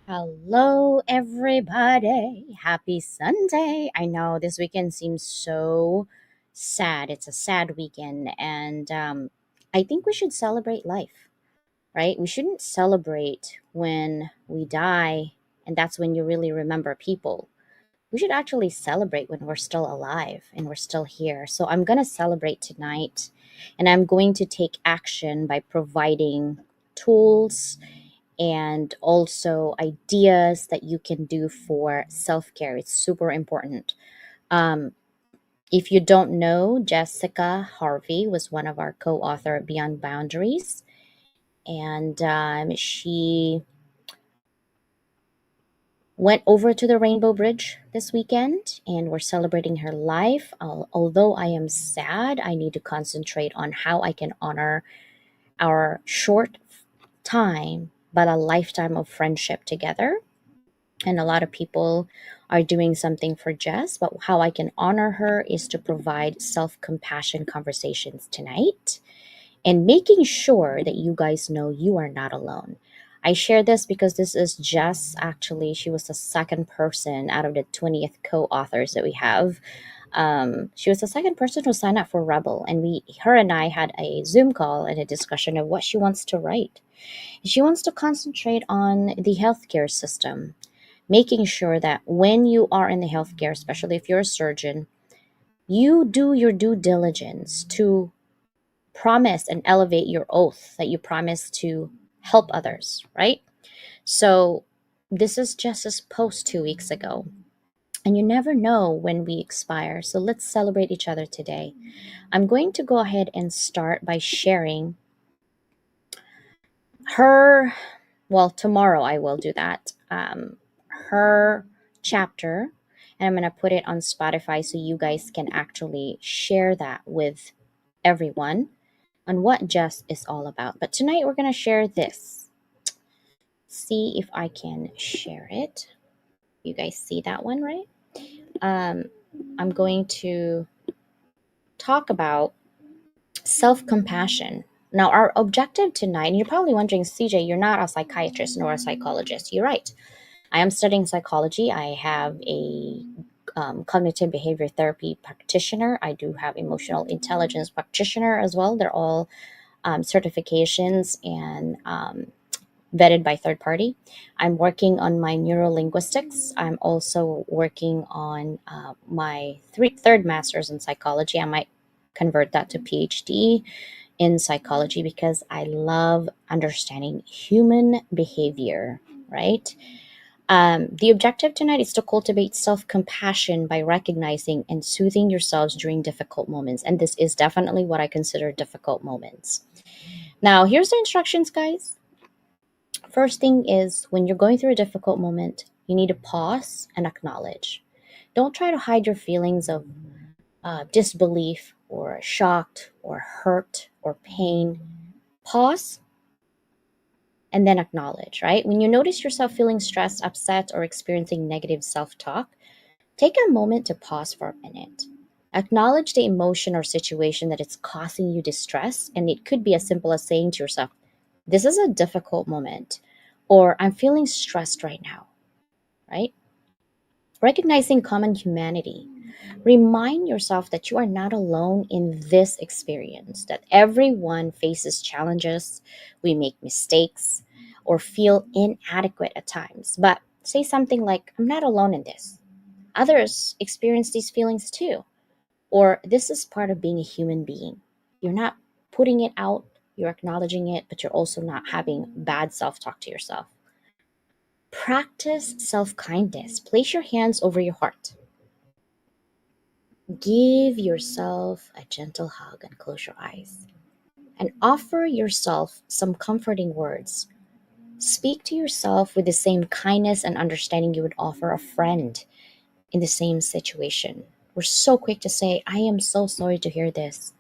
Hello, everybody. Happy Sunday. I know this weekend seems so sad. It's a sad weekend, and I think we should celebrate life, right? We shouldn't celebrate when we die, and that's when you really remember people. We should actually celebrate when we're still alive and we're still here. So I'm going to celebrate tonight, and I'm going to take action by providing tools and also ideas that you can do for self-care. It's super important. um, if you don't know, Jessica Harvey was one of our co-author at Beyond Boundaries, and she went over to the Rainbow Bridge this weekend, and we're celebrating her life. Although I am sad, I need to concentrate on how I can honor our short time but a lifetime of friendship together. And a lot of people are doing something for Jess, but how I can honor her is to provide self-compassion conversations tonight and making sure that you guys know you are not alone. I share this because this is Jess. Actually, she was the second person out of the 20th co-authors that we have. She was the second person who signed up for Rebel, and her and I had a Zoom call and a discussion of what she wants to write. She wants to concentrate on the healthcare system, making sure that when you are in the healthcare, especially if you're a surgeon, you do your due diligence to promise and elevate your oath that you promise to help others, right? So this is Jess's post 2 weeks ago. And you never know when we expire. So let's celebrate each other today. I'm going to go ahead and start by sharing her, well, tomorrow I will do that. Her chapter, and I'm going to put it on Spotify so you guys can actually share that with everyone on what Jess is all about. But tonight we're going to share this. See if I can share it. You guys see that one, right? Um, I'm going to talk about self compassion. Now, our objective tonight, and you're probably wondering, CJ, you're not a psychiatrist nor a psychologist. You're right. I am studying psychology. I have a cognitive behavior therapy practitioner. I do have emotional intelligence practitioner as well. They're all certifications and vetted by third party. I'm working on my neurolinguistics. I'm also working on my third master's in psychology. I might convert that to PhD in psychology because I love understanding human behavior, right? The objective tonight is to cultivate self compassion by recognizing and soothing yourselves during difficult moments. And this is definitely what I consider difficult moments. Now, here's the instructions, guys. First thing is when you're going through a difficult moment, you need to pause and acknowledge. Don't try to hide your feelings of disbelief or shocked or hurt or pain. Pause and then acknowledge, right? When you notice yourself feeling stressed, upset, or experiencing negative self talk, take a moment to pause for a minute. Acknowledge the emotion or situation that is causing you distress, and it could be as simple as saying to yourself, this is a difficult moment, or I'm feeling stressed right now, right? Recognizing common humanity. Remind yourself that you are not alone in this experience, that everyone faces challenges, we make mistakes, or feel inadequate at times. But say something like, I'm not alone in this. Others experience these feelings too. Or this is part of being a human being. You're not putting it out, you're acknowledging it, but you're also not having bad self talk to yourself. Practice self kindness. Place your hands over your heart. Give yourself a gentle hug and close your eyes. And offer yourself some comforting words. Speak to yourself with the same kindness and understanding you would offer a friend in the same situation. We're so quick to say, I am so sorry to hear this,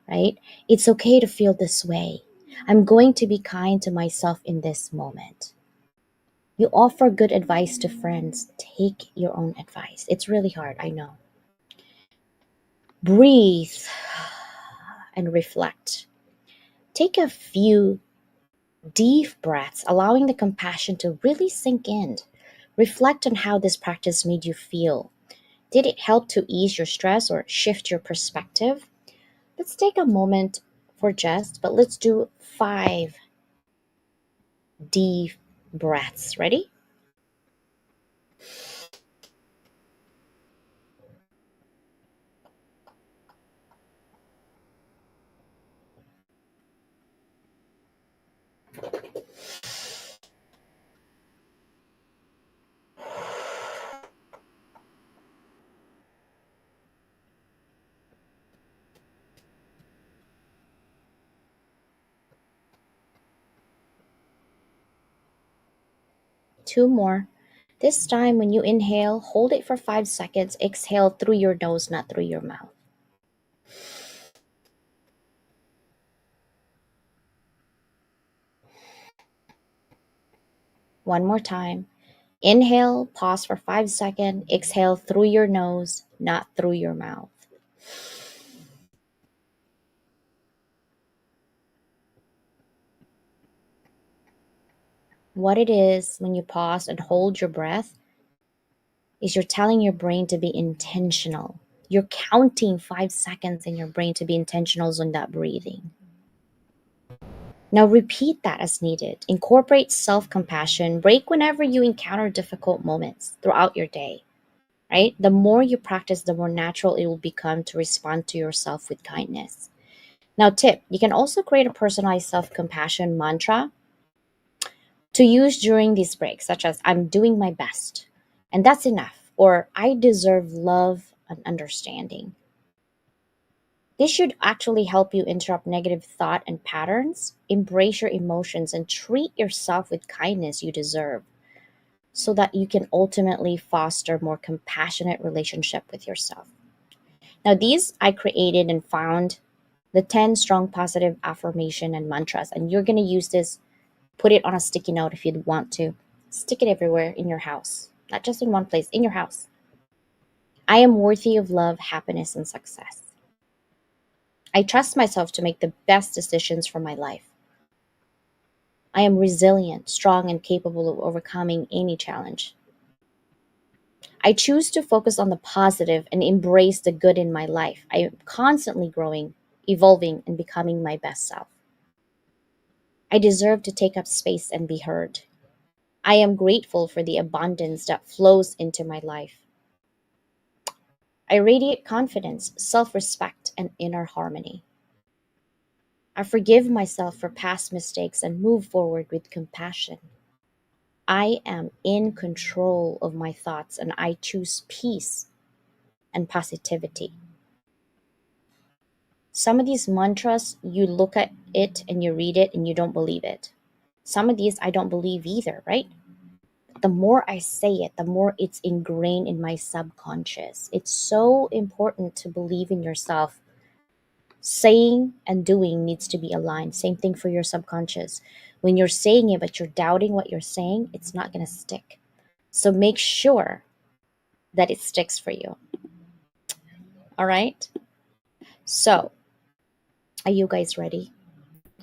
right? It's okay to feel this way. I'm going to be kind to myself in this moment. You offer good advice to friends. Take your own advice. It's really hard, I know. Breathe and reflect. Take a few Deep breaths, allowing the compassion to really sink in. Reflect on how this practice made you feel. Did it help to ease your stress or shift your perspective? Let's take a moment for just, but let's do 5 deep breaths. Ready? Two more. This time, when you inhale, hold it for 5 seconds. Exhale through your nose, not through your mouth. One more time. Inhale, pause for 5 seconds. Exhale through your nose, not through your mouth. What it is when you pause and hold your breath is you're telling your brain to be intentional. You're counting 5 seconds in your brain to be intentional on that breathing. Now repeat that as needed. Incorporate self compassion. Break whenever you encounter difficult moments throughout your day, right? The more you practice, the more natural it will become to respond to yourself with kindness. Now, tip, you can also create a personalized self compassion mantra to use during these breaks, such as I'm doing my best, and that's enough, or I deserve love and understanding. This should actually help you interrupt negative thought and patterns, embrace your emotions, and treat yourself with kindness you deserve so that you can ultimately foster more compassionate relationship with yourself. Now, these I created and found the 10 strong positive affirmation and mantras, and you're going to use this, put it on a sticky note if you'd want to. Stick it everywhere in your house, not just in one place, in your house. I am worthy of love, happiness, and success. I trust myself to make the best decisions for my life. I am resilient, strong, and capable of overcoming any challenge. I choose to focus on the positive and embrace the good in my life. I am constantly growing, evolving, and becoming my best self. I deserve to take up space and be heard. I am grateful for the abundance that flows into my life. I radiate confidence, self respect, and inner harmony. I forgive myself for past mistakes and move forward with compassion. I am in control of my thoughts and I choose peace and positivity. Some of these mantras, you look at it and you read it and you don't believe it. Some of these I don't believe either, right? The more I say it, the more it's ingrained in my subconscious. It's so important to believe in yourself. Saying and doing needs to be aligned. Same thing for your subconscious. When you're saying it, but you're doubting what you're saying, it's not going to stick. So make sure that it sticks for you. All right. So, are you guys ready?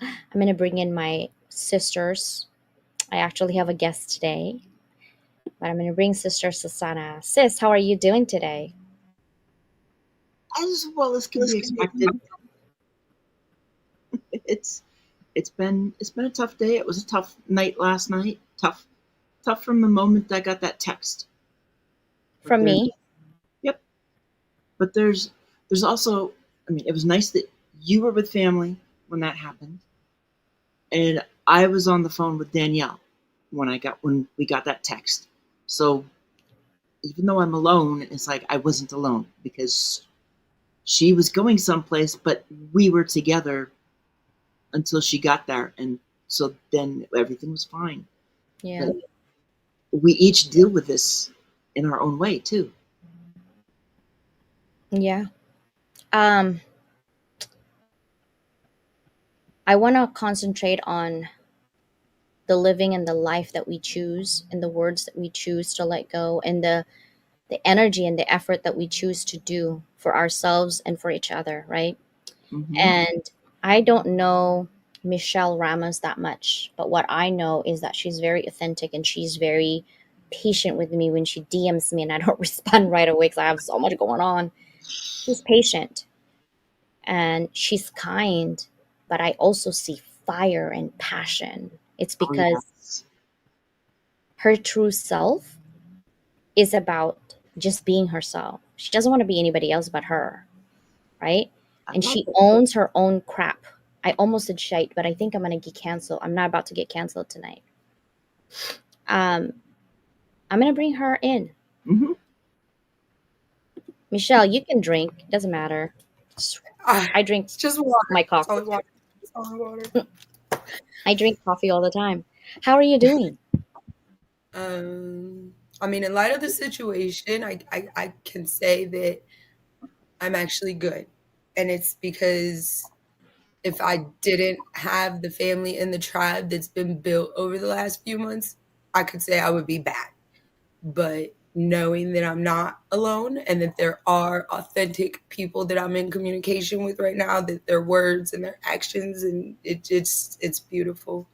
I'm going to bring in my sisters. I actually have a guest today, but I'm going to bring Sister Susanna. Sis, how are you doing today? As well as can be expected. It's it's been a tough day. It was a tough night last night. Tough from the moment I got that text. But From there's me? yep. But there's also, I mean, it was nice that you were with family when that happened, and I was on the phone with Danielle when we got that text. So even though I'm alone, it's like I wasn't alone because she was going someplace, but we were together until she got there, and so then everything was fine. Yeah. But we each deal with this in our own way too. Yeah. Um, I want to concentrate on the living and the life that we choose and the words that we choose to let go and the energy and the effort that we choose to do for ourselves and for each other, right? Hmm. And I don't know, Michelle Ramos that much, but what I know is that she's very authentic and she's very patient with me when she DMs me and I don't respond right away because I have so much going on. She's patient and she's kind, but I also see fire and passion. It's Oh because yes, her true self is about just being herself. She doesn't want to be anybody else but her, right? I And love she it. owns her own crap. I almost said shite, but I think I'm gonna get canceled. I'm not about to get canceled tonight. Um, I'm gonna bring her in. Hmm. Michelle, you can drink. Doesn't matter. I drink It's just water. my It's coffee. only water. It's only water. I drink coffee all the time. How are you doing? I mean, in light of the situation, I can say that I'm actually good. And it's because if I didn't have the family and the tribe that's been built over the last few months, I could say I would be bad. But knowing that I'm not alone and that there are authentic people that I'm in communication with right now, that their words and their actions, and it's beautiful.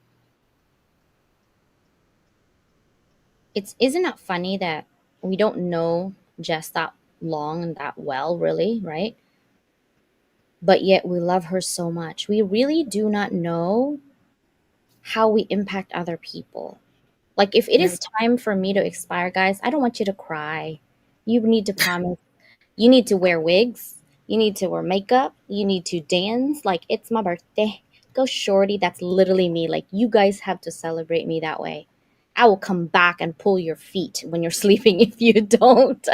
It's isn't it funny that we don't know Jess that long and that well, really, right? But yet we love her so much. We really do not know how we impact other people. Like if it No. is time for me to expire, guys, I don't want you to cry. You need to promise. You need to wear wigs. You need to wear makeup. You need to dance like it's my birthday. Go shorty. That's literally me. Like you guys have to celebrate me that way. I will come back and pull your feet when you're sleeping if you don't.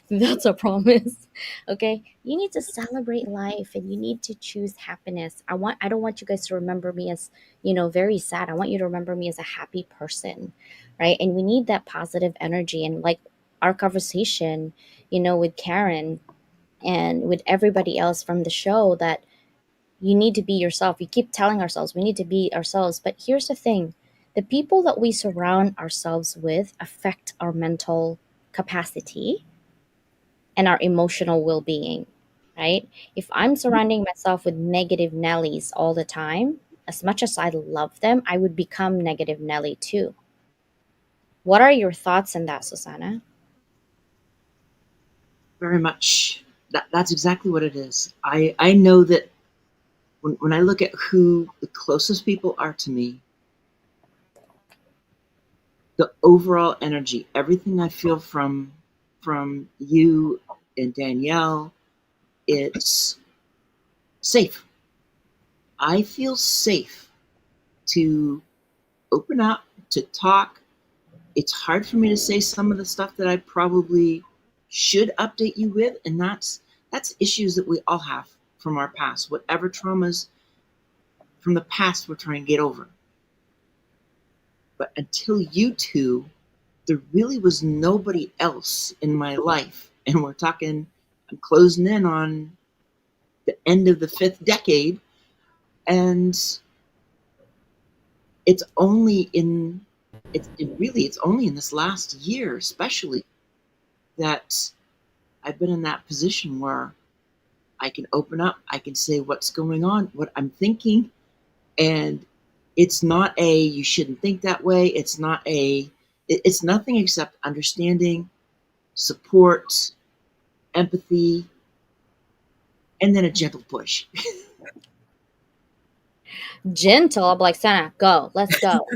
That's a promise. Okay? You need to celebrate life and you need to choose happiness. I don't want you guys to remember me as, very sad. I want you to remember me as a happy person, right? And we need that positive energy and like our conversation, with Karen and with everybody else from the show that you need to be yourself. We keep telling ourselves we need to be ourselves, but here's the thing. The people that we surround ourselves with affect our mental capacity and our emotional well being, right? If I'm surrounding myself with negative Nellies all the time, as much as I love them, I would become negative Nelly too. What are your thoughts on that, Susanna? Very much. That's exactly what it is. I know that when I look at who the closest people are to me, the overall energy, everything I feel from you and Danielle, it's safe. I feel safe to open up, to talk. It's hard for me to say some of the stuff that I probably should update you with, and that's issues that we all have from our past, whatever traumas from the past we're trying to get over. But until you two, there really was nobody else in my life. And we're talking, I'm closing in on the end of the fifth decade. And it's only in, it's only in this last year, especially, that I've been in that position where I can open up, I can say what's going on, what I'm thinking. And it's not a, you shouldn't think that way. It's not a, it's nothing except understanding, support, empathy, and then a gentle push. Gentle. I'm like, Sana, go. Let's go.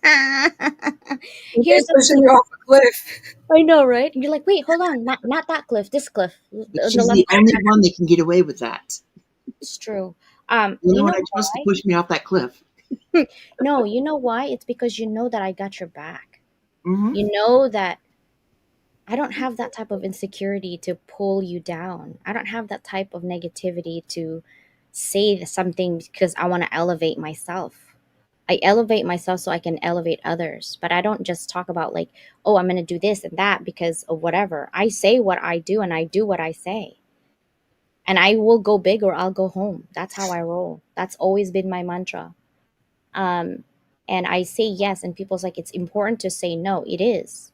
Here's It's the pushing you off a cliff. I know, right? You're like, wait, hold on, not that cliff, this cliff, But the she's left the hand only side. one that can get away with that. It's true. You know You what? know I trust to why? push me off that cliff. No, you know why? It's because you know that I got your back. Hmm. You know that I don't have that type of insecurity to pull you down. I don't have that type of negativity to say something because I want to elevate myself. I elevate myself so I can elevate others. But I don't just talk about like, oh, I'm going to do this and that because of whatever. I say what I do and I do what I say. And I will go big or I'll go home. That's how I roll. That's always been my mantra. Um, and I say yes, and people's like, it's important to say no. It is.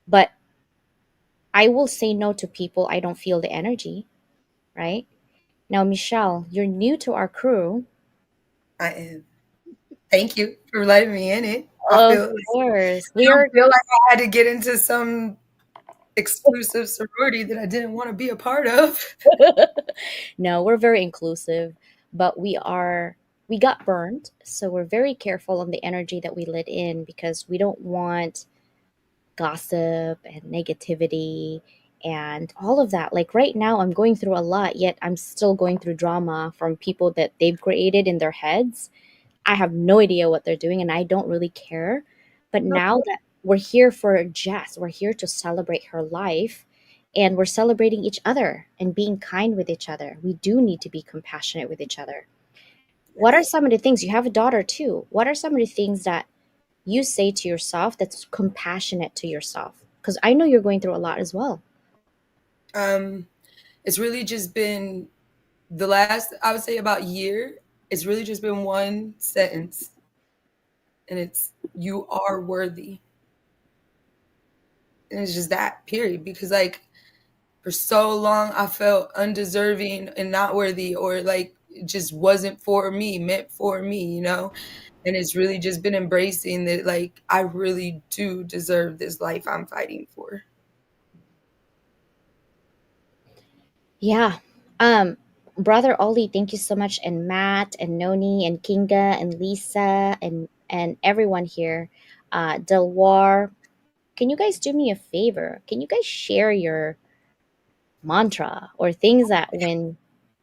But I will say no to people I don't feel the energy, right? Now, Michelle, you're new to our crew. I am. Thank you for letting me in it. Of course. I don't feel like I had to get into some exclusive sorority that I didn't want to be a part of. No, we're very inclusive, but we got burned, so we're very careful on the energy that we let in because we don't want gossip and negativity and all of that. Like right now, I'm going through a lot, yet I'm still going through drama from people that they've created in their heads. I have no idea what they're doing and I don't really care. But now that we're here for Jess, we're here to celebrate her life and we're celebrating each other and being kind with each other. We do need to be compassionate with each other. What are Yes. some of the things you have a daughter too? What are some of the things that you say to yourself that's compassionate to yourself? Because I know you're going through a lot as well. Um, it's really just been the last, I would say, about year. It's really just been one sentence, and it's "You are worthy," and it's just that period. Because like for so long, I felt undeserving and not worthy, or like it just wasn't for me, meant for me, you know. And it's really just been embracing that, like I really do deserve this life I'm fighting for. Yeah. Brother Ollie, thank you so much. And Matt and Noni and Kinga and Lisa and everyone here. Delwar, can you guys do me a favor? Can you guys share your mantra or things that when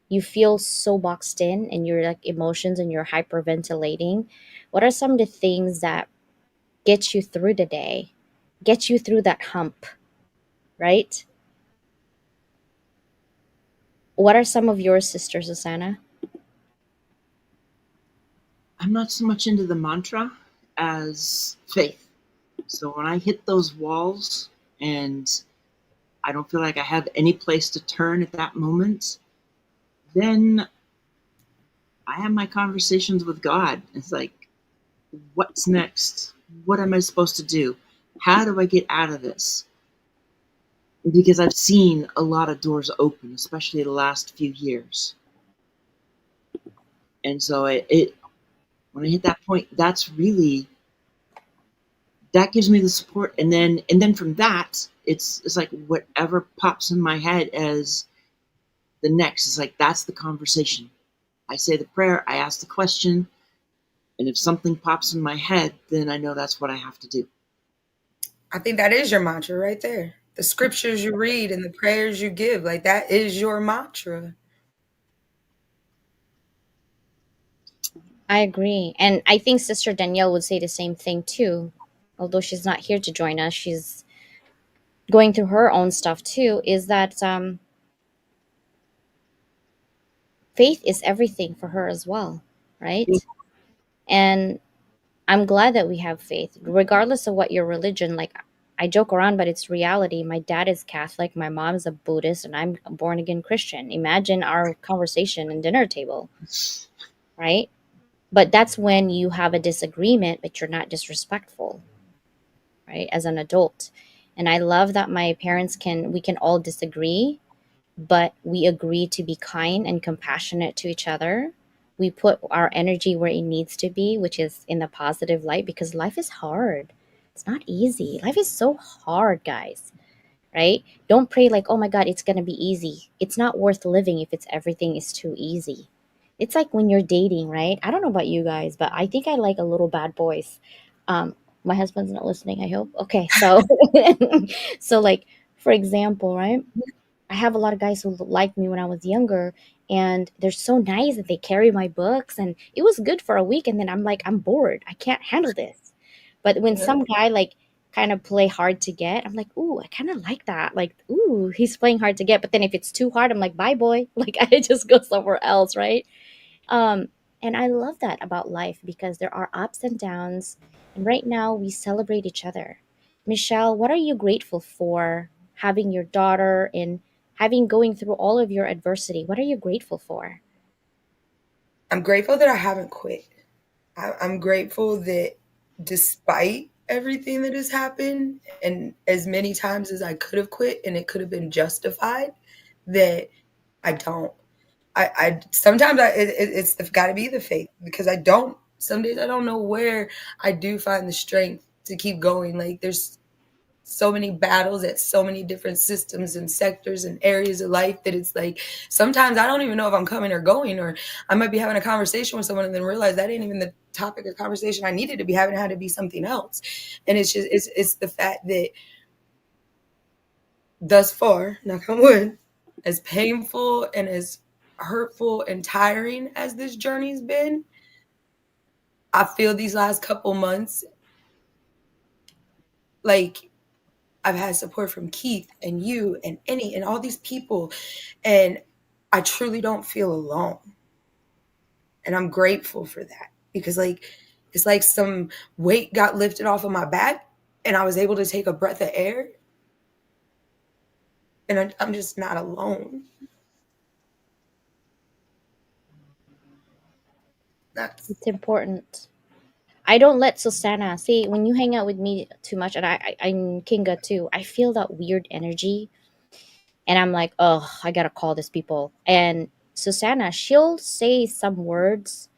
you feel so boxed in and your like emotions and you're hyperventilating, what are some of the things that get you through the day, get you through that hump, right? What are some of yours, Sister Susanna? I'm not so much into the mantra as faith. So when I hit those walls and I don't feel like I have any place to turn at that moment, then I have my conversations with God. It's like, what's next? What am I supposed to do? How do I get out of this? Because I've seen a lot of doors open, especially the last few years. And so it when I hit that point, that's really that gives me the support. And then from that, it's like whatever pops in my head as the next is like that's the conversation. I say the prayer, I ask the question, and if something pops in my head, then I know that's what I have to do. I think that is your mantra right there. The scriptures you read and the prayers you give, like that is your mantra. I agree. And I think Sister Danielle would say the same thing too. Although she's not here to join us, she's going through her own stuff too. Is that faith is everything for her as well, right? And I'm glad that we have faith, regardless of what your religion. Like, I joke around, but it's reality. My dad is Catholic, my mom is a Buddhist, and I'm a born again Christian. Imagine our conversation and dinner table, right? But that's when you have a disagreement, but you're not disrespectful, right? As an adult. And I love that my parents we can all disagree, but we agree to be kind and compassionate to each other. We put our energy where it needs to be, which is in the positive light, because life is hard. It's not easy. Life is so hard, guys, right? Don't pray like, oh my God, it's going to be easy. It's not worth living if it's everything is too easy. It's like when you're dating, right? I don't know about you guys, but I think I like a little bad boys. My husband's not listening, I hope. Okay, so so like for example, right? I have a lot of guys who liked me when I was younger, and they're so nice that they carry my books, and it was good for a week, and then I'm like, I'm bored. I can't handle this. But when Yeah. some guy like kind of play hard to get, I'm like, ooh, I kind of like that. Like, ooh, he's playing hard to get. But then if it's too hard, I'm like, bye, boy. Like, I just go somewhere else, right? Um, and I love that about life because there are ups and downs. And right now, we celebrate each other. Michelle, what are you grateful for having your daughter and having going through all of your adversity? What are you grateful for? I'm grateful that I haven't quit. I'm grateful that despite everything that has happened, and as many times as I could have quit and it could have been justified, that I don't. I sometimes it's got to be the faith, because some days I don't know where I do find the strength to keep going. Like, there's so many battles at so many different systems and sectors and areas of life that it's like sometimes I don't even know if I'm coming or going, or I might be having a conversation with someone and then realize that ain't even the topic of conversation I needed to be having. It had to be something else. And it's the fact that thus far, knock on wood, as painful and as hurtful and tiring as this journey's been, I feel these last couple months like I've had support from Keith and you and Annie and all these people, and I truly don't feel alone. And I'm grateful for that, because like it's like some weight got lifted off of my back and I was able to take a breath of air, and I'm just not alone. That's It's important. I don't let Susanna see when you hang out with me too much, and I'm Kinga too. I feel that weird energy, and I'm like, oh, I gotta call these people. And Susanna, she'll say some words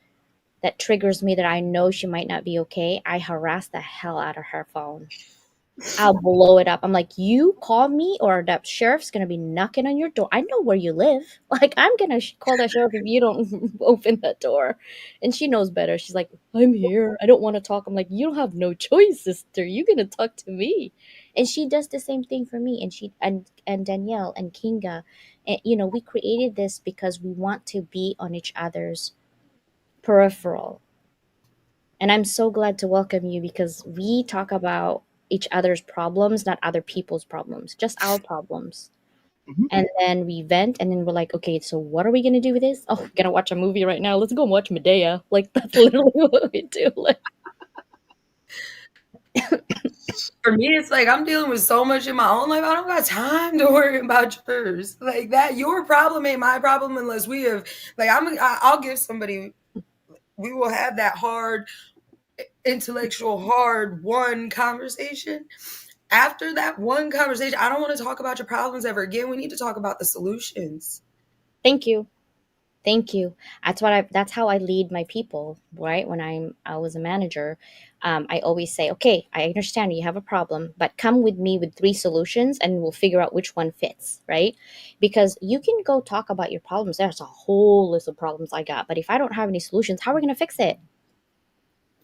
that triggers me that I know she might not be okay. I harass the hell out of her phone. I'll blow it up. I'm like, you call me, or the sheriff's gonna be knocking on your door. I know where you live. Like, I'm gonna call the sheriff if you don't open the door. And she knows better. She's like, I'm here. I don't want to talk. I'm like, you don't have no choice, sister. You're gonna talk to me. And she does the same thing for me. And and Danielle and Kinga, and we created this because we want to be on each other's peripheral. And I'm so glad to welcome you because we talk about each other's problems, not other people's problems, just our problems. Mhm. And then we vent, and then we're like, okay, so what are we going to do with this? Oh, we're going to watch a movie right now. Let's go and watch Medea. Like, that's literally what we do. Like, for me, it's like I'm dealing with so much in my own life. I don't got time to worry about yours. Like that, your problem ain't my problem unless we have. Like I'll give somebody. We will have that hard, intellectual, hard one conversation. After that one conversation, I don't want to talk about your problems ever again. We need to talk about the solutions. thank you. Thank you. That's how I lead my people, right? When I was a manager, I always say, okay, I understand you have a problem, but come with me with three solutions and we'll figure out which one fits, right? Because you can go talk about your problems. There's a whole list of problems I got, but if I don't have any solutions, how are we going to fix it?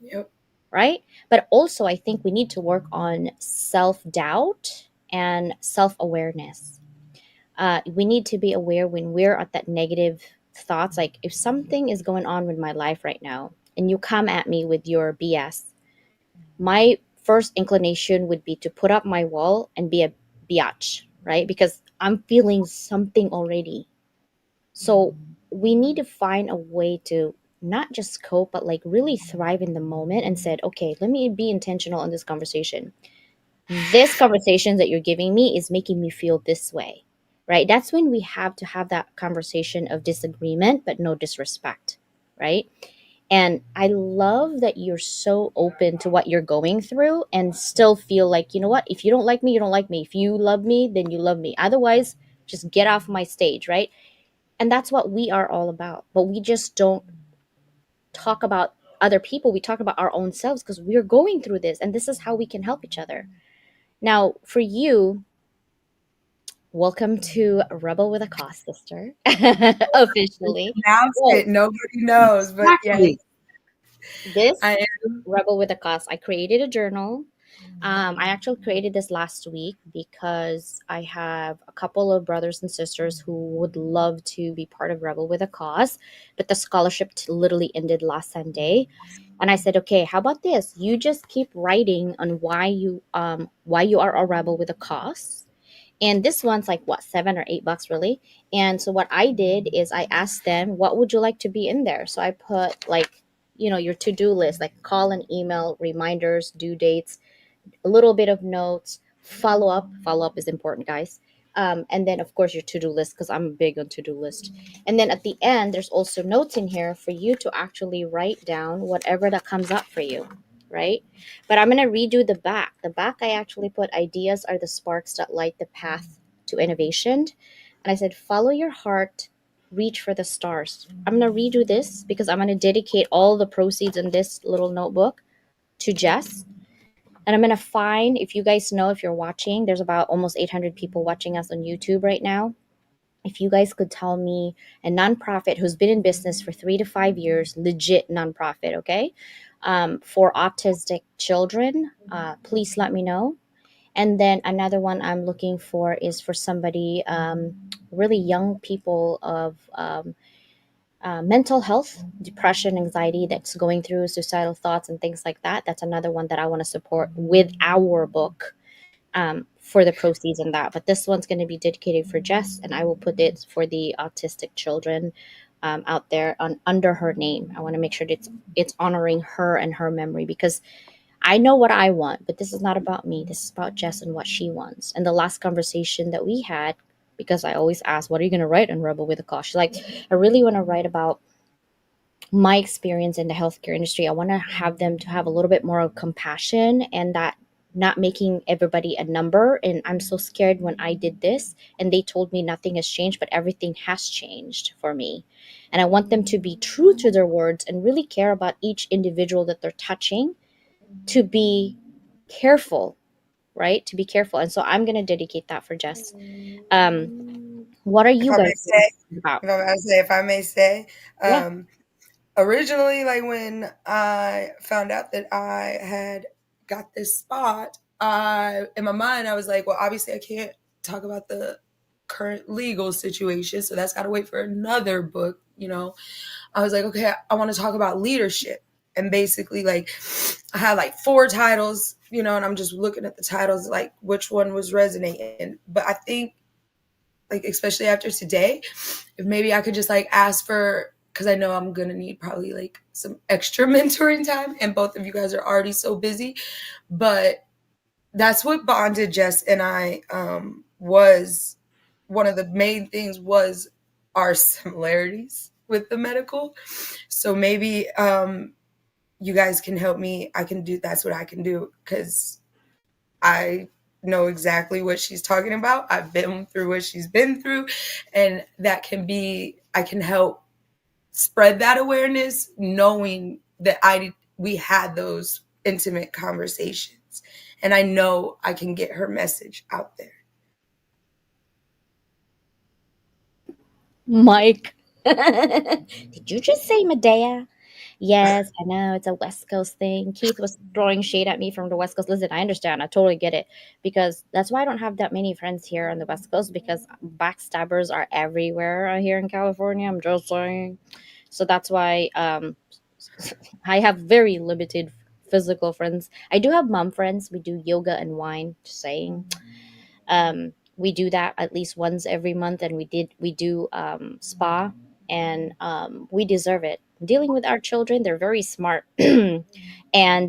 Yep. Right? But also, I think we need to work on self doubt and self awareness. We need to be aware when we're at that negative thoughts. Like, if something is going on with my life right now and you come at me with your BS, my first inclination would be to put up my wall and be a biatch, right? Because I'm feeling something already. So we need to find a way to not just cope, but like really thrive in the moment and said, okay, let me be intentional in this conversation. This conversation that you're giving me is making me feel this way, right? That's when we have to have that conversation of disagreement, but no disrespect, right? And I love that you're so open to what you're going through and still feel like, you know what? If you don't like me, you don't like me. If you love me, then you love me. Otherwise, just get off my stage, right? And that's what we are all about. But we just don't talk about other people. We talk about our own selves because we're going through this. And this is how we can help each other. Now, for you, welcome to Rebel with a Cause, sister. Officially. Announce Well, it. Nobody knows, but yes, Exactly. this I am. Rebel with a Cause, I created a journal. I actually created this last week because I have a couple of brothers and sisters who would love to be part of Rebel with a Cause, but the scholarship literally ended last Sunday. And I said, okay, how about this? You just keep writing on why you are a rebel with a cause. And this one's like what, $7 or $8 really. And so what I did is I asked them, what would you like to be in there? So I put like, your to-do list, like call and email, reminders, due dates, a little bit of notes, follow up. Follow up is important, guys. And then of course your to-do list, because I'm big on to-do list. And then at the end, there's also notes in here for you to actually write down whatever that comes up for you, right? But I'm gonna redo the back. The back, I actually put ideas are the sparks that light the path to innovation. And I said, follow your heart, reach for the stars. I'm going to redo this because I'm going to dedicate all the proceeds in this little notebook to Jess. And I'm going to find, if you guys know, if you're watching, there's about almost 800 people watching us on YouTube right now. If you guys could tell me a nonprofit who's been in business for 3 to 5 years, legit nonprofit, okay, for autistic children, please let me know. And then another one I'm looking for is for somebody, really young people of mental health, depression, anxiety, that's going through suicidal thoughts and things like that. That's another one that I want to support with our book, for the proceeds and that. But this one's going to be dedicated for Jess, and I will put it for the autistic children, out there on under her name. I want to make sure that it's honoring her and her memory, because I know what I want, but this is not about me. This is about Jess and what she wants. And the last conversation that we had, because I always ask, what are you going to write on Rebel with a Cause? She's like, I really want to write about my experience in the healthcare industry. I want to have them to have a little bit more of compassion, and that not making everybody a number. And I'm so scared when I did this and they told me nothing has changed, but everything has changed for me. And I want them to be true to their words and really care about each individual that they're touching, to be careful, right? To be careful. And so I'm going to dedicate that for Jess. What are If you I may guys say, about? if I may say, Yeah. originally, like when I found out that I had got this spot, in my mind I was like, well, obviously I can't talk about the current legal situation, so that's got to wait for another book. I was like, okay, I want to talk about leadership, and basically, like, I had like 4 titles, and I'm just looking at the titles, like which one was resonating. But I think, like, especially after today, if maybe I could just like ask for, because I know I'm gonna need probably like some extra mentoring time, and both of you guys are already so busy, but that's what bonded Jess and I, was one of the main things was our similarities with the medical. So maybe, you guys can help me. I can do, that's what I can do, because I know exactly what she's talking about. I've been through what she's been through, and that can be, I can help spread that awareness, knowing that we had those intimate conversations, and I know I can get her message out there. Mike. Did you just say Medea? Yes, I know it's a West Coast thing. Keith was throwing shade at me from the West Coast. Listen, I understand. I totally get it, because that's why I don't have that many friends here on the West Coast, because backstabbers are everywhere here in California. I'm just saying. So that's why, I have very limited physical friends. I do have mom friends. We do yoga and wine. Just saying. We do that at least once every month, and we do, spa, and we deserve it. Dealing with our children, they're very smart, and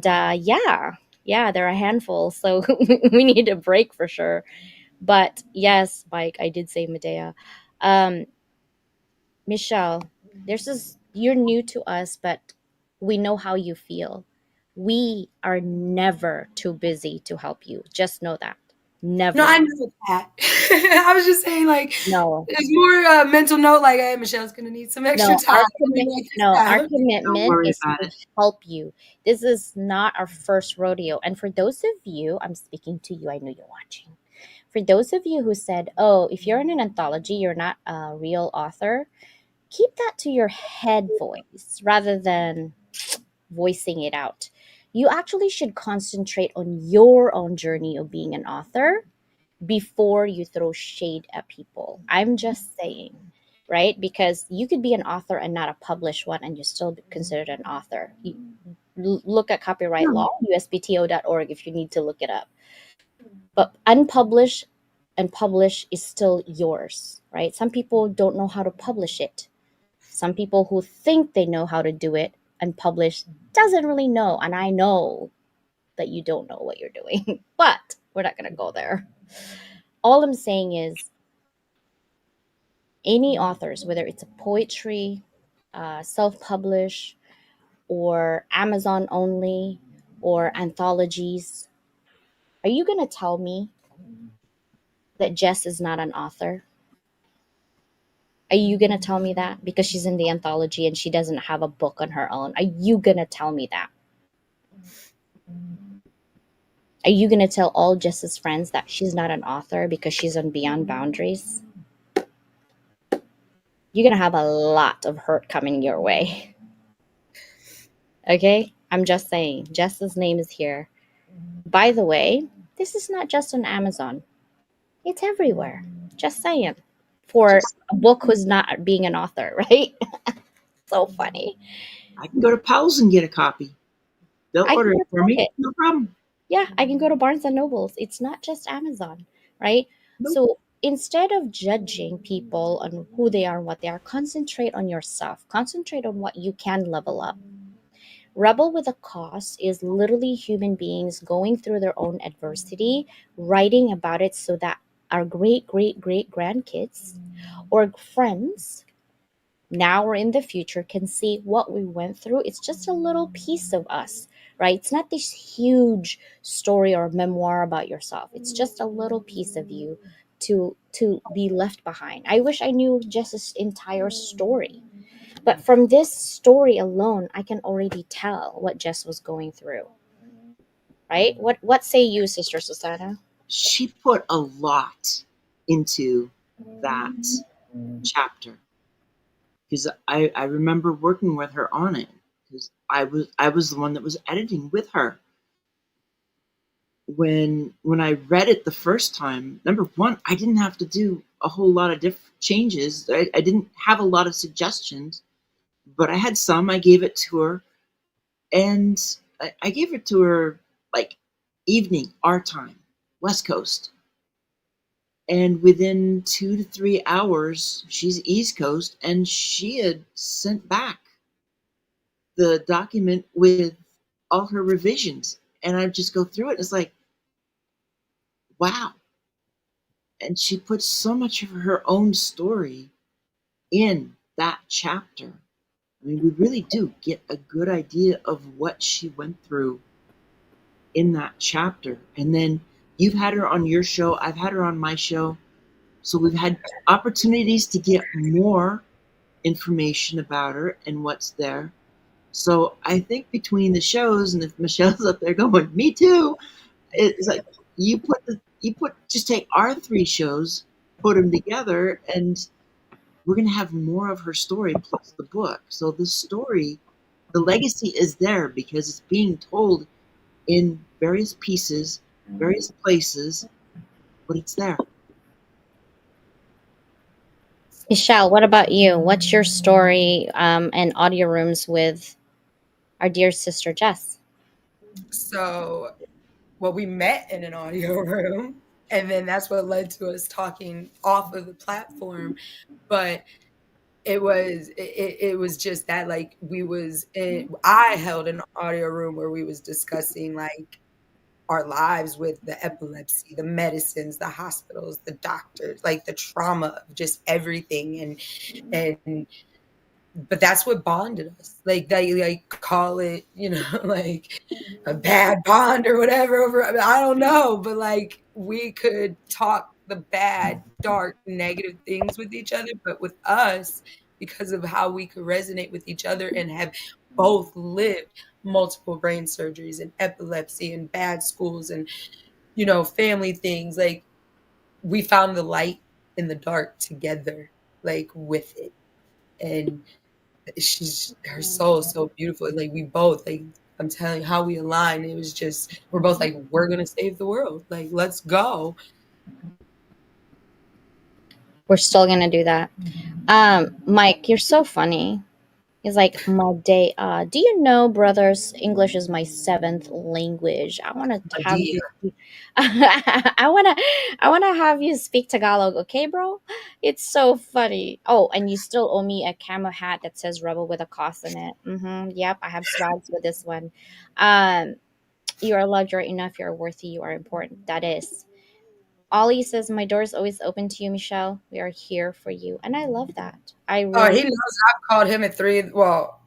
yeah, they're a handful. So we need a break for sure. But yes, Mike, I did say Medea. Um, Michelle, there's this. You're new to us, but we know how you feel. We are never too busy to help you. Just know that. No, Never. I know that. I was just saying, like, No, it's more a mental note, like, hey, Michelle's gonna need some extra no, time. Let me write this our down. Don't commitment worry is about to it. help you. This is not our first rodeo. And for those of you, I'm speaking to you, I know you're watching. For those of you who said, oh, if you're in an anthology, you're not a real author, keep that to your head voice rather than voicing it out. You actually should concentrate on your own journey of being an author before you throw shade at people. I'm just saying, right? Because you could be an author and not a published one, and you still be considered an author. Look at copyright law, uspto.org, if you need to look it up. But unpublished and published is still yours, right? Some people don't know how to publish it. Some people who think they know how to do it and publish doesn't really know. And I know that you don't know what you're doing, but we're not going to go there. All I'm saying is, any authors, whether it's a poetry, self-publish, or Amazon only, or anthologies, are you going to tell me that Jess is not an author? Are you gonna tell me that because she's in the anthology and she doesn't have a book on her own? Are you gonna tell me that? Are you gonna tell all Jess's friends that she's not an author because she's on Beyond Boundaries? You're gonna have a lot of hurt coming your way. Okay? I'm just saying. Jess's name is here. By the way, this is not just on Amazon. It's everywhere. Just saying. For Just a book who's not being an author, right? So funny. I can go to Powell's and get a copy. They'll I can order it go for me. Target. No problem. Yeah, I can go to Barnes and Nobles. It's not just Amazon, right? Nope. So instead of judging people on who they are and what they are, concentrate on yourself. Concentrate on what you can level up. Rebel with a Cause is literally human beings going through their own adversity, writing about it so that our great, great, great grandkids or friends now or in the future can see what we went through. It's just a little piece of us, right? It's not this huge story or memoir about yourself. It's just a little piece of you to be left behind. I wish I knew Jess's entire story. But from this story alone, I can already tell what Jess was going through, right? What say you, Sister Susanna? She put a lot into that chapter because I remember working with her on it because I was the one that was editing with her. When I read it the first time, number one, I didn't have to do a whole lot of different changes. I didn't have a lot of suggestions, but I had some. I gave it to her, and I gave it to her like evening our time, West Coast. And within 2 to 3 hours, she's East Coast, and she had sent back the document with all her revisions. And I just go through it. And it's like, wow. And she put so much of her own story in that chapter. I mean, we really do get a good idea of what she went through in that chapter. And then you've had her on your show, I've had her on my show. So we've had opportunities to get more information about her and what's there. So I think between the shows, and if Michelle's up there going, me too, it's like you put just take our three shows, put them together, and we're gonna have more of her story plus the book. So the story, the legacy is there because it's being told in various pieces, various places, but it's there. Michelle, what about you? What's your story and audio rooms with our dear sister Jess? So, well, we met in an audio room, and then that's what led to us talking off of the platform. But it was just that, like, I held an audio room where we was discussing like our lives with the epilepsy, the medicines, the hospitals, the doctors, like the trauma of just everything. And but that's what bonded us. Like they like call it, like a bad bond or whatever. I don't know, but like we could talk the bad, dark, negative things with each other, but with us, because of how we could resonate with each other and have both lived multiple brain surgeries and epilepsy and bad schools and family things, like we found the light in the dark together, like with it. And her soul is so beautiful. And like we both, like I'm telling you how we align. It was just, we're both like, we're gonna save the world. Like, let's go. We're still gonna do that. Mike, you're so funny. He's like, my day. Do you know, brothers, English is my seventh language. I want to have Idea. you. I wanna have you speak Tagalog, okay, bro? It's so funny. Oh, and you still owe me a camo hat that says "Rebel" with a cause in it. Yep, I have swags with this one. Um, you are loved. You're enough. You're worthy. You are important. That is. Ollie says, "My door is always open to you, Michelle. We are here for you," and I love that. I Oh, really he knows I've called him at 3. Well,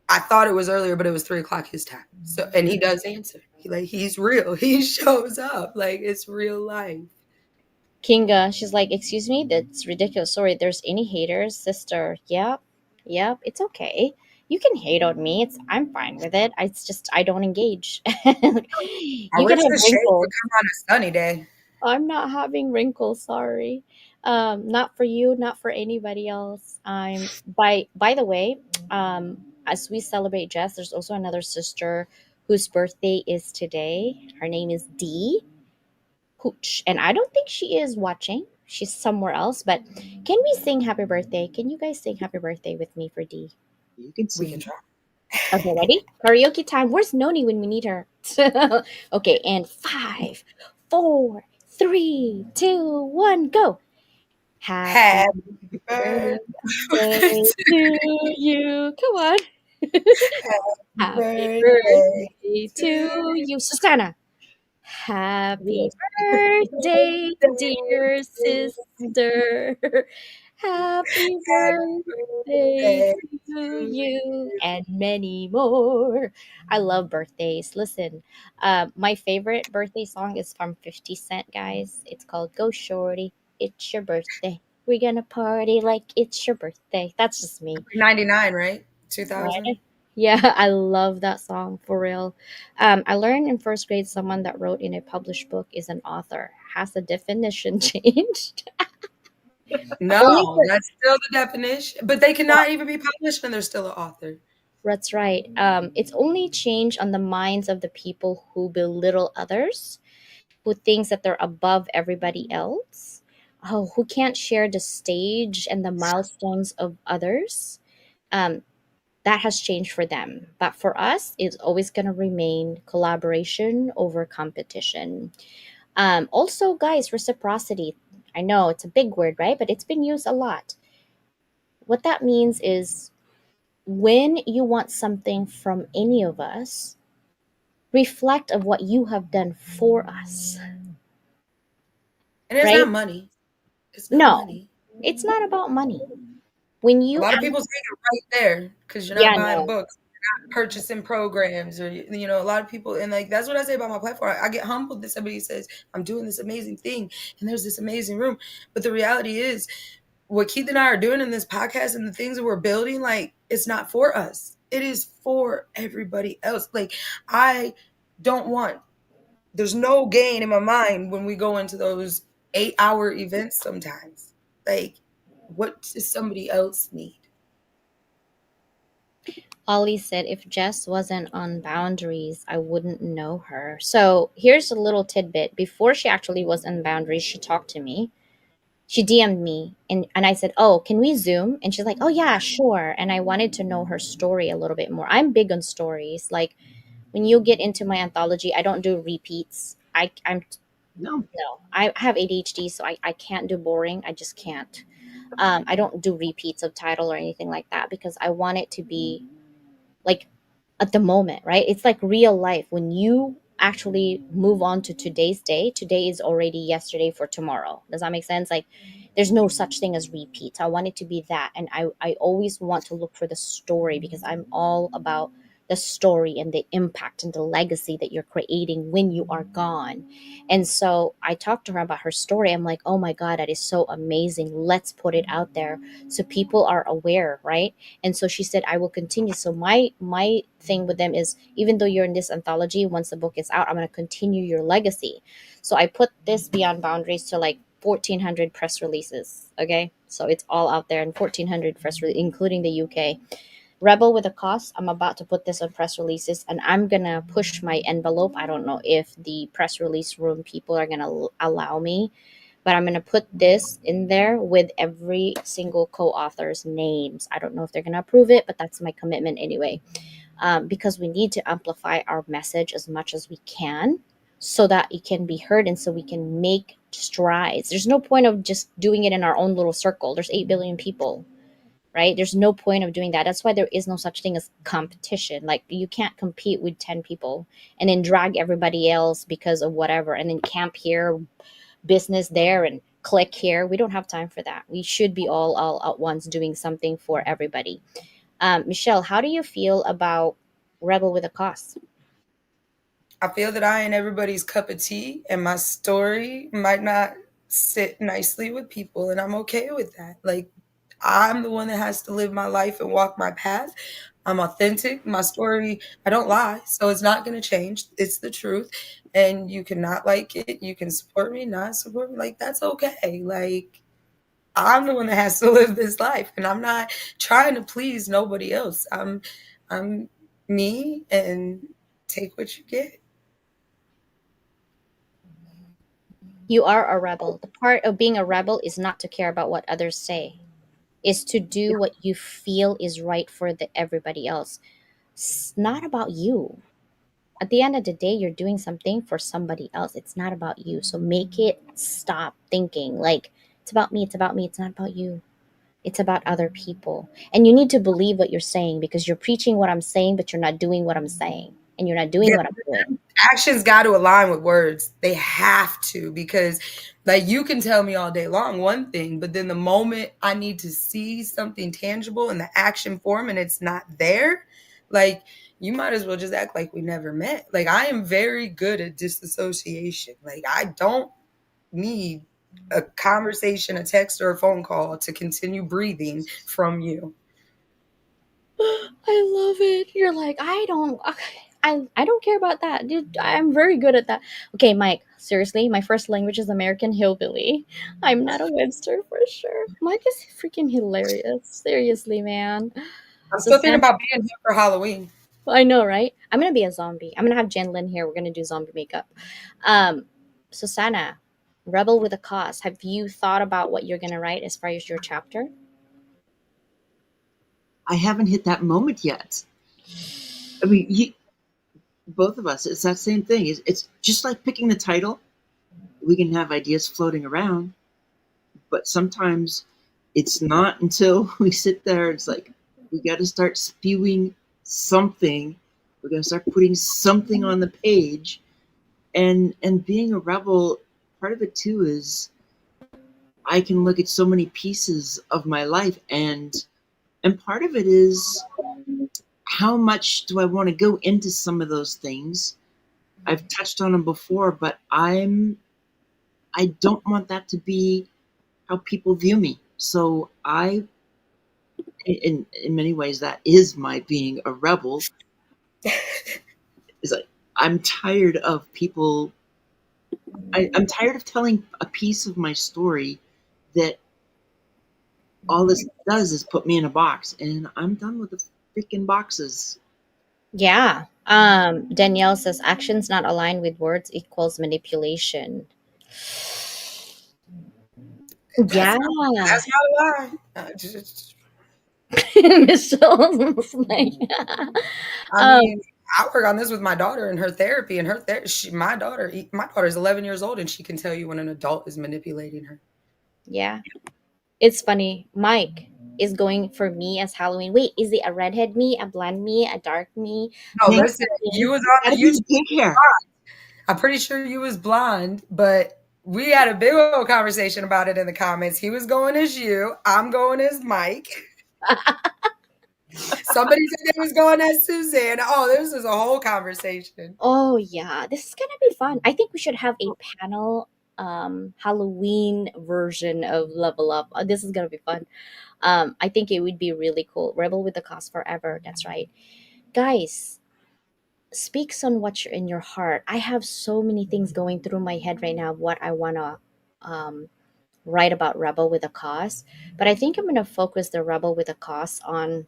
I thought it was earlier, but it was 3 o'clock his time. So, and he does answer. He's real. He shows up. Like, it's real life. Kinga, she's like, excuse me, that's ridiculous. Sorry, there's any haters, sister. Yep, yep, it's okay. You can hate on me. I'm fine with it. It's just I don't engage. I You can wish have the shade would wrinkles. come on a sunny day. I'm not having wrinkles, sorry. Not for you, not for anybody else. I'm by the way, as we celebrate Jess, there's also another sister whose birthday is today. Her name is Dee Hooch, and I don't think she is watching. She's somewhere else, but can we sing happy birthday? Can you guys sing happy birthday with me for Dee? You can We can sing. try. Okay, ready? Karaoke time. Where's Noni when we need her? Okay, and 5, 4, 3, 2, 1, go. Happy Happy birthday birthday to to you. Come on. happy Happy birthday birthday to to you, Susanna. Happy Yes. birthday, birthday dear to sister. Happy birthday birthday to to you you. and many more. I love birthdays. Listen, my favorite birthday song is from 50 Cent, guys. It's called Go Shorty. It's your birthday. We're gonna party like it's your birthday. That's just me. 99, right? 2000. Right? Yeah, I love that song for real. I learned in first grade someone that wrote in a published book is an author. Has the definition changed? Only No, for that's still the definition. But they cannot even be published and they're still an author. that's right. It's only changed on the minds of the people who belittle others, who thinks that they're above everybody else, oh, who can't share the stage and the milestones of others. Um, that has changed for them. But for us, it's always going to remain collaboration over competition. Also, guys, reciprocity. I know it's a big word, right? But it's been used a lot. What that means is when you want something from any of us, reflect of what you have done for us, And it's not right? money. It's not No, money. it's not about money. When A you lot of ask, people take it right there because you're not yeah, buying no, books, you're not purchasing programs, or a lot of people, and like that's what I say about my platform. I get humbled that somebody says I'm doing this amazing thing, and there's this amazing room. But the reality is, what Keith and I are doing in this podcast and the things that we're building, like it's not for us. It is for everybody else. Like I don't want. There's no gain in my mind when we go into those 8-hour events sometimes. Like, what does somebody else need? Ollie said, if Jess wasn't on boundaries, I wouldn't know her. So here's a little tidbit. Before she actually was on boundaries, she talked to me. She DM'd me and I said, oh, can we Zoom? And she's like, oh, yeah, sure. And I wanted to know her story a little bit more. I'm big on stories. Like when you get into my anthology, I don't do repeats. I'm No. no, I have ADHD, so I can't do boring. I just can't. I don't do repeats of title or anything like that because I want it to be like at the moment, right? It's like real life. When you actually move on to today's day, today is already yesterday for tomorrow. Does that make sense? Like there's no such thing as repeats. I want it to be that. And I always want to look for the story because I'm all about the story and the impact and the legacy that you're creating when you are gone. And so I talked to her about her story. I'm like, oh my God, that is so amazing. Let's put it out there so people are aware, right? And so she said, I will continue. So my thing with them is, even though you're in this anthology, once the book is out, I'm going to continue your legacy. So I put this Beyond Boundaries to like 1,400 press releases. Okay, so it's all out there, and 1,400 press releases, including the UK. Rebel with a Cause, I'm about to put this on press releases, and I'm gonna push my envelope. I don't know if the press release room people are gonna allow me, but I'm gonna put this in there with every single co-author's names. I don't know if they're gonna approve it, but that's my commitment anyway. Because we need to amplify our message as much as we can, so that it can be heard and so we can make strides. There's no point of just doing it in our own little circle. There's 8 billion people, right? There's no point of doing that. That's why there is no such thing as competition. Like you can't compete with 10 people and then drag everybody else because of whatever, and then camp here, business there, and click here. We don't have time for that. We should be all at once doing something for everybody. Michelle, how do you feel about Rebel with a Cause? I feel that I ain't everybody's cup of tea, and my story might not. sit nicely with people, and I'm okay with that. Like, I'm the one that has to live my life and walk my path. I'm authentic. My story, I don't lie, so it's not going to change. It's the truth. And you cannot like it. You can support me, not support me. Like, that's okay. Like, I'm the one that has to live this life, and I'm not trying to please nobody else. I'm me, and take what you get. You are a rebel. The part of being a rebel is not to care about what others say, is to do what you feel is right for everybody else. It's not about you. At the end of the day, you're doing something for somebody else. It's not about you. So make it stop thinking like it's about me, it's about me, it's not about you. It's about other people. And you need to believe what you're saying because you're preaching what I'm saying, but you're not doing what I'm saying. And you're not doing Yeah, what I'm doing. actions got to align with words. They have to, because like you can tell me all day long one thing, but then the moment I need to see something tangible in the action form and it's not there, like you might as well just act like we never met. Like, I am very good at disassociation. Like, I don't need a conversation, a text, or a phone call to continue breathing from you. I love it. You're like, I don't care about that. Dude, I'm very good at that. Okay, Mike, seriously, my first language is American Hillbilly. I'm not a Webster for sure. Mike is freaking hilarious. Seriously, man. I'm So still thinking Sam, about being here for Halloween. I know, right? I'm gonna be a zombie. I'm gonna have Jen Lin here. We're gonna do zombie makeup. Susanna, Rebel with a Cause. Have you thought about what you're gonna write as far as your chapter? I haven't hit that moment yet. I mean, both of us, it's that same thing. It's just like picking the title. We can have ideas floating around, but sometimes it's not until we sit there. It's like we got to start spewing something. We're going to start putting something on the page, and being a rebel. Part of it too is I can look at so many pieces of my life, and part of it is how much do I want to go into some of those things. I've touched on them before, but I don't want that to be how people view me. So in many ways, that is my being a rebel. Is like I'm tired of people. I'm tired of telling a piece of my story that all this does is put me in a box, and I'm done with the freaking boxes. Yeah. Danielle says actions not aligned with words equals manipulation. That's Yeah. not that's not a lie. Michelle's like, I um, mean, I work on this with my daughter in her therapy, and my daughter is 11 years old, and she can tell you when an adult is manipulating her. yeah. It's funny. Mike is going for me as Halloween. Wait, is it a redhead me, a blonde me, a dark me, No, a Pink, listen, purple you me? was on gotta the be YouTube. the pink hair. I'm pretty sure you was blonde, but we had a big old conversation about it in the comments. He was going as you. I'm going as Mike. Somebody said they was going as Suzanne. Oh, this is a whole conversation. Oh yeah, this is gonna be fun. I think we should have a panel Halloween version of Level Up. This is gonna be fun. I think it would be really cool. Rebel with the Cause forever. That's right. Guys, speaks on what's in your heart. I have so many things going through my head right now of what I wanna um write about Rebel with a Cause. But I think I'm gonna focus the Rebel with a Cause on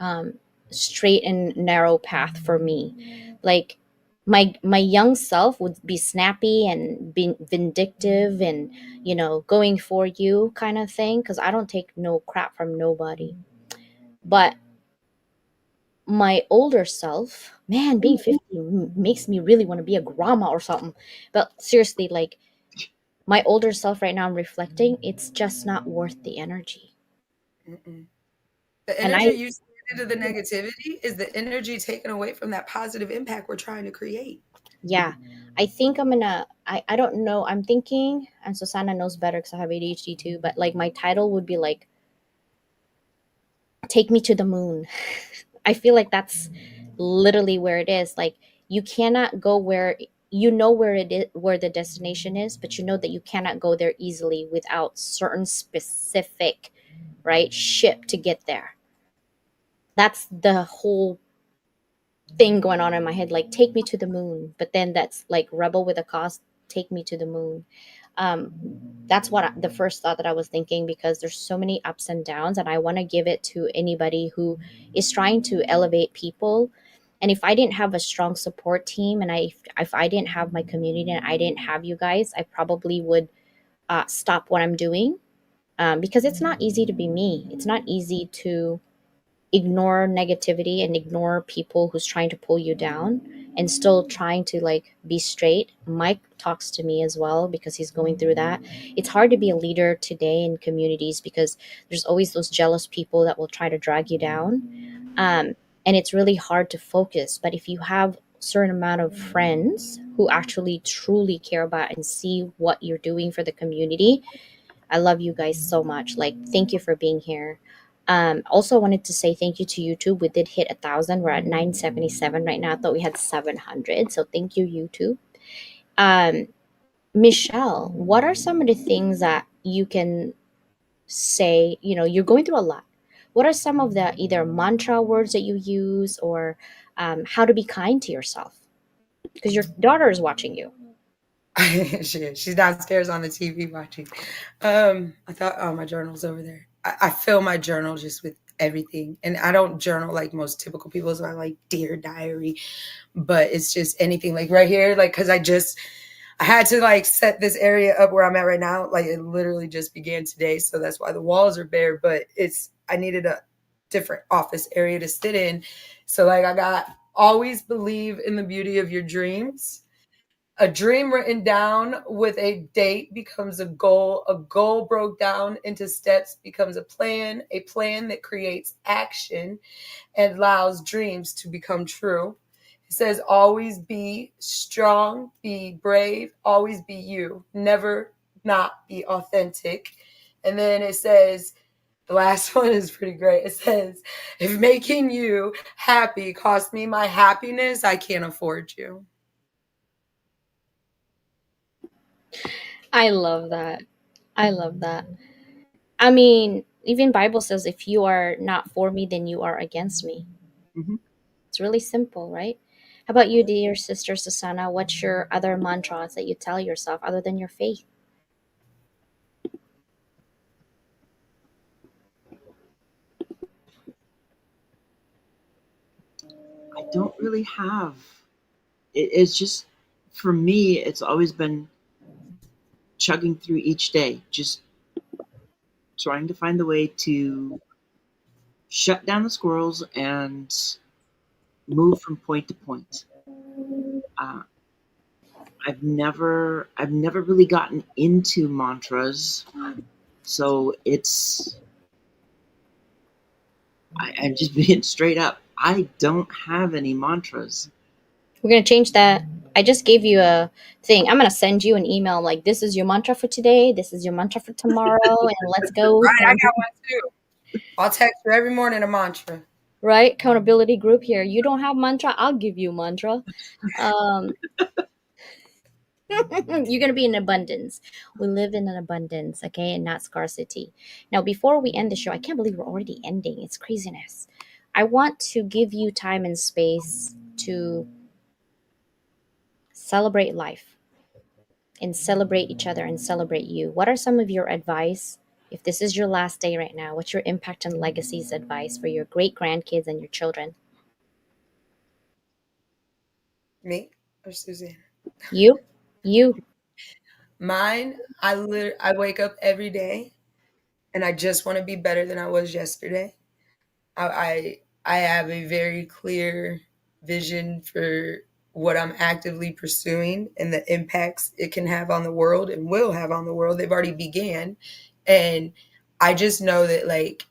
um, straight and narrow path for me. Like my young self would be snappy and be vindictive and going for you kind of thing because I don't take no crap from nobody. But my older self, man, being 50 makes me really want to be a grandma or something. But seriously, like my older self right now, I'm reflecting, it's just not worth the energy. Mm-mm. The And energy I you send into the negativity is the energy taken away from that positive impact we're trying to create. Yeah, I think I'm gonna. I don't know. I'm thinking, and Susanna knows better because I have ADHD too. But like my title would be like, "Take me to the moon." I feel like that's literally where it is. Like you cannot go where you know where it is, where the destination is, but you know that you cannot go there easily without certain specific, right, ship to get there. That's the whole thing going on in my head, like take me to the moon, but then that's like rebel with a cause, take me to the moon. um that's what the first thought that I was thinking, because there's so many ups and downs, and I want to give it to anybody who is trying to elevate people. And if I didn't have a strong support team, and if I didn't have my community and I didn't have you guys, I probably would stop what I'm doing, because it's not easy to be me. It's not easy to ignore negativity and ignore people who's trying to pull you down and still trying to like be straight. Mike talks to me as well because he's going through that. It's hard to be a leader today in communities because there's always those jealous people that will try to drag you down. And it's really hard to focus. But if you have a certain amount of friends who actually truly care about and see what you're doing for the community, I love you guys so much. Like, thank you for being here. Also, I wanted to say thank you to YouTube. We did hit 1,000. We're at 977 right now. I thought we had 700. So thank you, YouTube. Um, Michelle, what are some of the things that you can say? You know, you're going through a lot. What are some of the either mantra words that you use, or how to be kind to yourself? Because your daughter is watching you. She's downstairs on the TV watching. I thought, oh, my journal's over there. I fill my journal just with everything, and I don't journal like most typical people. So I like Dear Diary, but it's just anything like right here, like because I had to like set this area up where I'm at right now. Like it literally just began today, so that's why the walls are bare. But I needed a different office area to sit in. So like I got always believe in the beauty of your dreams. A dream written down with a date becomes a goal. A goal broke down into steps becomes a plan that creates action and allows dreams to become true. It says, always be strong, be brave, always be you, never not be authentic. And then it says, the last one is pretty great. It says, if making you happy cost me my happiness, I can't afford you. I love that. I love that. I mean, even Bible says if you are not for me, then you are against me. Mm-hmm. It's really simple, right? How about you, dear sister Susanna? What's your other mantras that you tell yourself other than your faith? I don't really have. It's just, for me, it's always been chugging through each day, just trying to find the way to shut down the squirrels and move from point to point. Uh, I've never really gotten into mantras, so I'm just being straight up. I don't have any mantras. We're going to change that. I just gave you a thing. I'm going to send you an email like, this is your mantra for today. This is your mantra for tomorrow. And let's go. Right, I got one too. I'll text her every morning a mantra. Right? Accountability group here. You don't have mantra? I'll give you mantra. You're going to be in abundance. We live in an abundance, okay, and not scarcity. Now, before we end the show, I can't believe we're already ending. It's craziness. I want to give you time and space to celebrate life and celebrate each other and celebrate you. What are some of your advice? If this is your last day right now, what's your impact and legacies advice for your great grandkids and your children? Me or Suzanne? You? You. Mine, I wake up every day and I just want to be better than I was yesterday. I have a very clear vision for what I'm actively pursuing and the impacts it can have on the world and will have on the world. They've already began. And I just know that like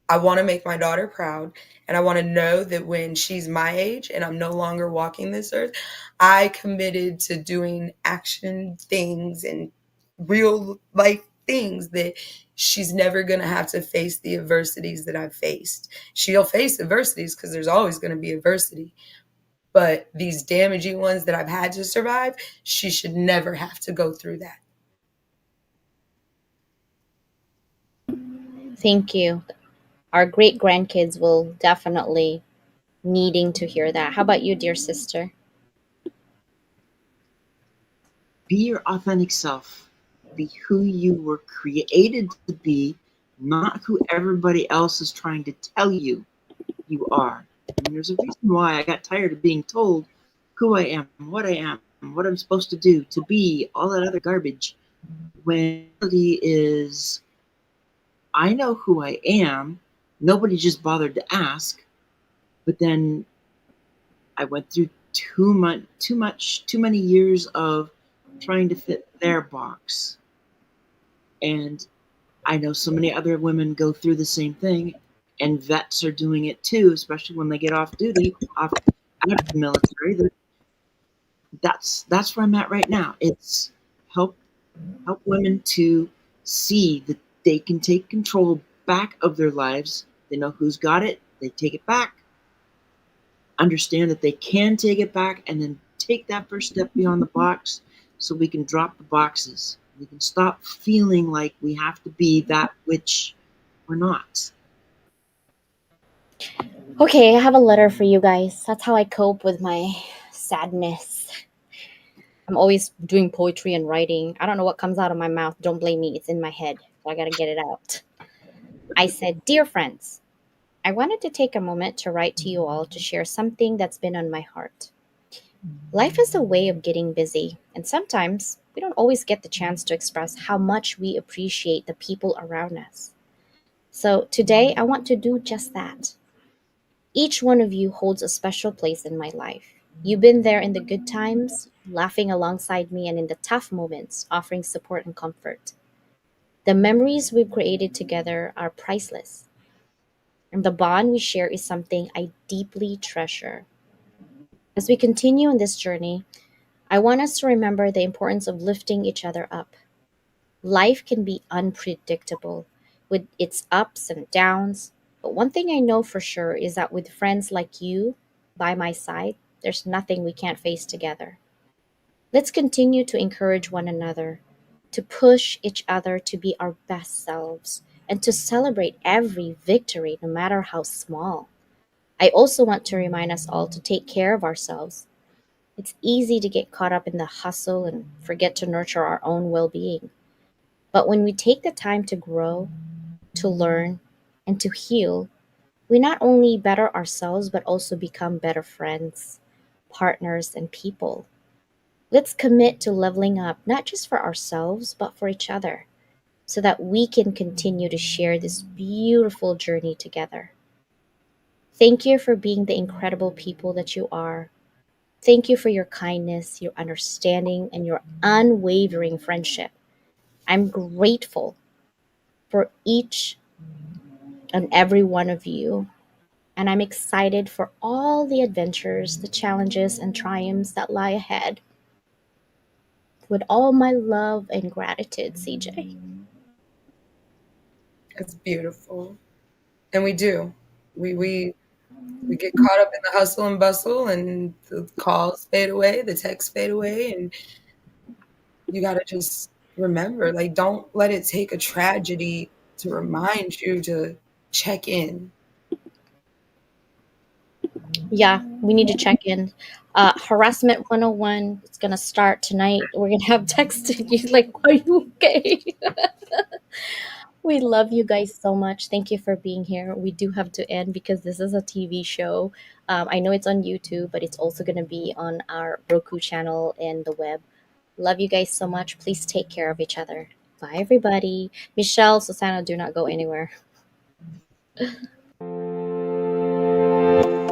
I want to make my daughter proud. And I want to know that when she's my age and I'm no longer walking this earth, I committed to doing action things and real life things that she's never going to have to face the adversities that I've faced. She'll face adversities because there's always going to be adversity. But these damaging ones that I've had to survive, she should never have to go through that. Thank you. Our great grandkids will definitely needing to hear that. How about you, dear sister? Be your authentic self. Be who you were created to be, not who everybody else is trying to tell you you are. I mean, there's a reason why I got tired of being told who I am, what I'm supposed to do, to be, all that other garbage. When reality is, I know who I am. Nobody just bothered to ask. But then I went through too many years of trying to fit their box. And I know so many other women go through the same thing, and vets are doing it too, especially when they get off duty, off out of the military. That's where I'm at right now. It's help help women to see that they can take control back of their lives. They know who's got it. They take it back. Understand that they can take it back, and then take that first step beyond the box, so we can drop the boxes. We can stop feeling like we have to be that which we're not. Okay, I have a letter for you guys. That's how I cope with my sadness. I'm always doing poetry and writing. I don't know what comes out of my mouth. Don't blame me. It's in my head. So I got to get it out. I said, "Dear friends, I wanted to take a moment to write to you all to share something that's been on my heart. Life is a way of getting busy, and sometimes we don't always get the chance to express how much we appreciate the people around us. So today, I want to do just that. Each one of you holds a special place in my life. You've been there in the good times, laughing alongside me, and in the tough moments, offering support and comfort. The memories we've created together are priceless, and the bond we share is something I deeply treasure. As we continue on this journey, I want us to remember the importance of lifting each other up. Life can be unpredictable with its ups and downs, but one thing I know for sure is that with friends like you by my side, there's nothing we can't face together. Let's continue to encourage one another, to push each other to be our best selves, and to celebrate every victory, no matter how small. I also want to remind us all to take care of ourselves. It's easy to get caught up in the hustle and forget to nurture our own well being. But when we take the time to grow, to learn, and to heal, we not only better ourselves but also become better friends, partners, and people. Let's commit to leveling up, not just for ourselves, but for each other, so that we can continue to share this beautiful journey together. Thank you for being the incredible people that you are. Thank you for your kindness, your understanding, and your unwavering friendship. I'm grateful for each and every one of you, and I'm excited for all the adventures, the challenges, and triumphs that lie ahead. With all my love and gratitude, CJ. It's beautiful. And we do. We get caught up in the hustle and bustle, and the calls fade away, the texts fade away, and you got to just remember, like, don't let it take a tragedy to remind you to check in. Yeah, we need to check in. Harassment 101, it's going to start tonight. We're going to have texted you, like, are you okay? We love you guys so much. Thank you for being here. We do have to end because this is a TV show. I know it's on YouTube, but it's also going to be on our Roku channel and the web. Love you guys so much. Please take care of each other. Bye, everybody. Michelle, Susanna, do not go anywhere.